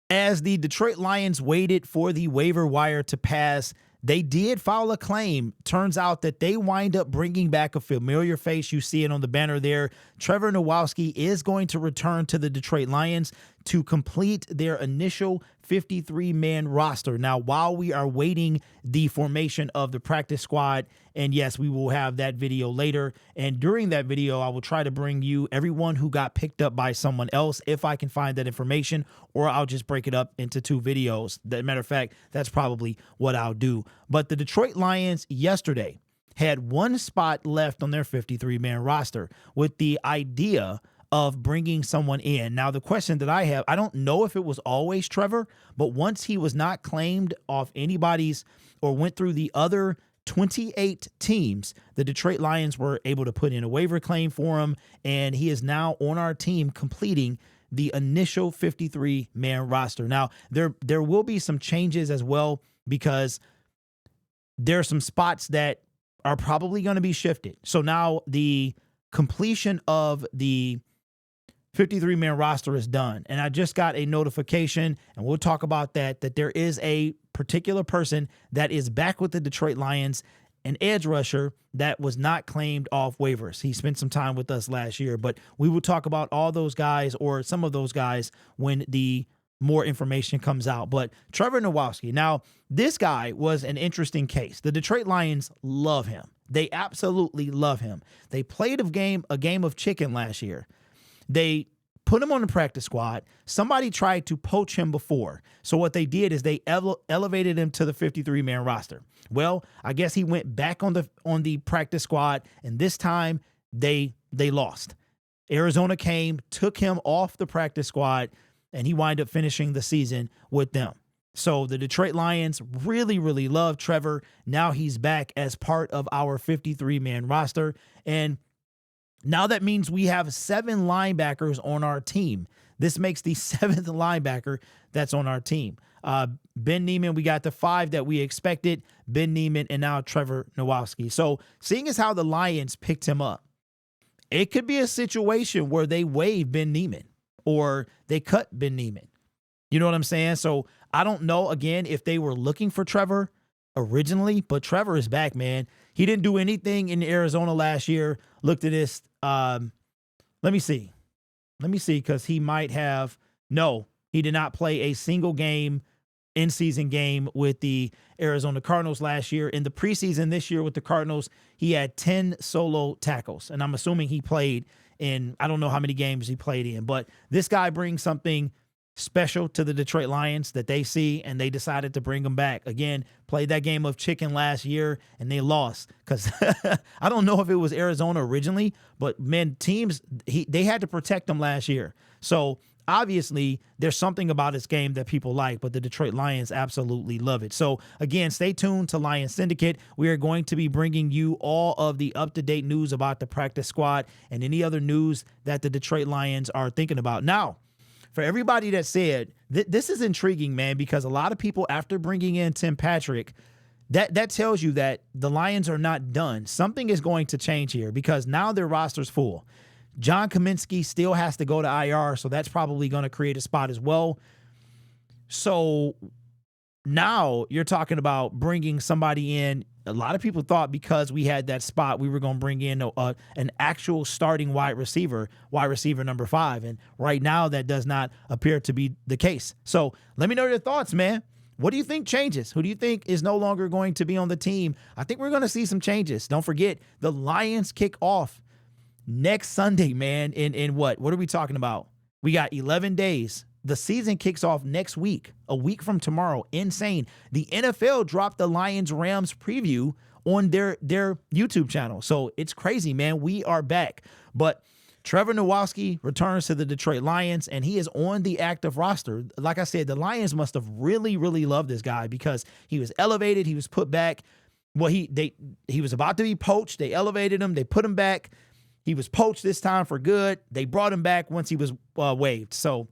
As the Detroit Lions waited for the waiver wire to pass, they did file a claim. Turns out that they wind up bringing back a familiar face. You see it on the banner there. Trevor Nowaske is going to return to the Detroit Lions to complete their initial 53-man roster. Now, while we are waiting the formation of the practice squad, and yes, we will have that video later. And during that video, I will try to bring you everyone who got picked up by someone else if I can find that information, or I'll just break it up into 2 videos. As a matter of fact, that's probably what I'll do. But the Detroit Lions yesterday had 1 spot left on their 53-man roster with the idea of bringing someone in. Now, the question that I have, I don't know if it was always Trevor, but once he was not claimed off anybody's or went through the other 28 teams, the Detroit Lions were able to put in a waiver claim for him, and he is now on our team completing the initial 53-man roster. Now, there will be some changes as well because there are some spots that are probably going to be shifted. So now the completion of the 53-man roster is done. And I just got a notification, and we'll talk about that there is a particular person that is back with the Detroit Lions, an edge rusher that was not claimed off waivers. He spent some time with us last year, but we will talk about all those guys or some of those guys when the more information comes out. But Trevor Nowaske, now this guy was an interesting case. The Detroit Lions love him. They absolutely love him. They played a game of chicken last year. They put him on the practice squad. Somebody tried to poach him before. So what they did is they elevated him to the 53-man roster. Well, I guess he went back on the practice squad, and this time they lost. Arizona came, took him off the practice squad, and he wound up finishing the season with them. So the Detroit Lions really, really love Trevor. Now he's back as part of our 53-man roster. And now that means we have 7 linebackers on our team. This makes the 7th linebacker that's on our team. Ben Niemann, we got the 5 that we expected. Ben Niemann and now Trevor Nowaske. So seeing as how the Lions picked him up, it could be a situation where they waive Ben Niemann or they cut Ben Niemann. You know what I'm saying? So I don't know, again, if they were looking for Trevor originally, but Trevor is back, man. He didn't do anything in Arizona last year. Looked at this. Let me see, because he might have. No, he did not play a single game, in-season game with the Arizona Cardinals last year. In the preseason this year with the Cardinals, he had 10 solo tackles, and I'm assuming he played in, I don't know how many games he played in, but this guy brings something special to the Detroit Lions that they see, and they decided to bring him back. Again, played that game of chicken last year, and they lost because I don't know if it was Arizona originally, but man, teams, they had to protect him last year. So obviously there's something about his game that people like, but the Detroit Lions absolutely love it. So again, stay tuned to Lions Syndicate. We are going to be bringing you all of the up-to-date news about the practice squad and any other news that the Detroit Lions are thinking about. Now, for everybody that said, this is intriguing, man, because a lot of people, after bringing in Tim Patrick, that tells you that the Lions are not done. Something is going to change here because now their roster's full. John Kaminsky still has to go to IR, so that's probably going to create a spot as well. So now you're talking about bringing somebody in. A lot of people thought because we had that spot, we were going to bring in an actual starting wide receiver number 5. And right now that does not appear to be the case. So let me know your thoughts, man. What do you think changes? Who do you think is no longer going to be on the team? I think we're going to see some changes. Don't forget, the Lions kick off next Sunday, man. In what are we talking about? We got 11 days. The season kicks off next week, a week from tomorrow. Insane. The NFL dropped the Lions-Rams preview on their YouTube channel. So it's crazy, man. We are back. But Trevor Nowaske returns to the Detroit Lions, and he is on the active roster. Like I said, the Lions must have really, really loved this guy because he was elevated. He was put back. Well, he was about to be poached. They elevated him. They put him back. He was poached this time for good. They brought him back once he was waived. So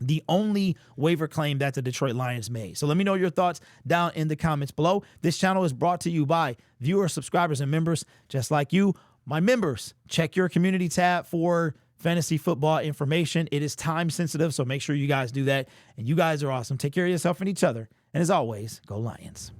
the only waiver claim that the Detroit Lions made. So let me know your thoughts down in the comments below. This channel is brought to you by viewers, subscribers, and members just like you. My members, check your community tab for fantasy football information. It is time sensitive, so make sure you guys do that. And you guys are awesome. Take care of yourself and each other. And as always, go Lions.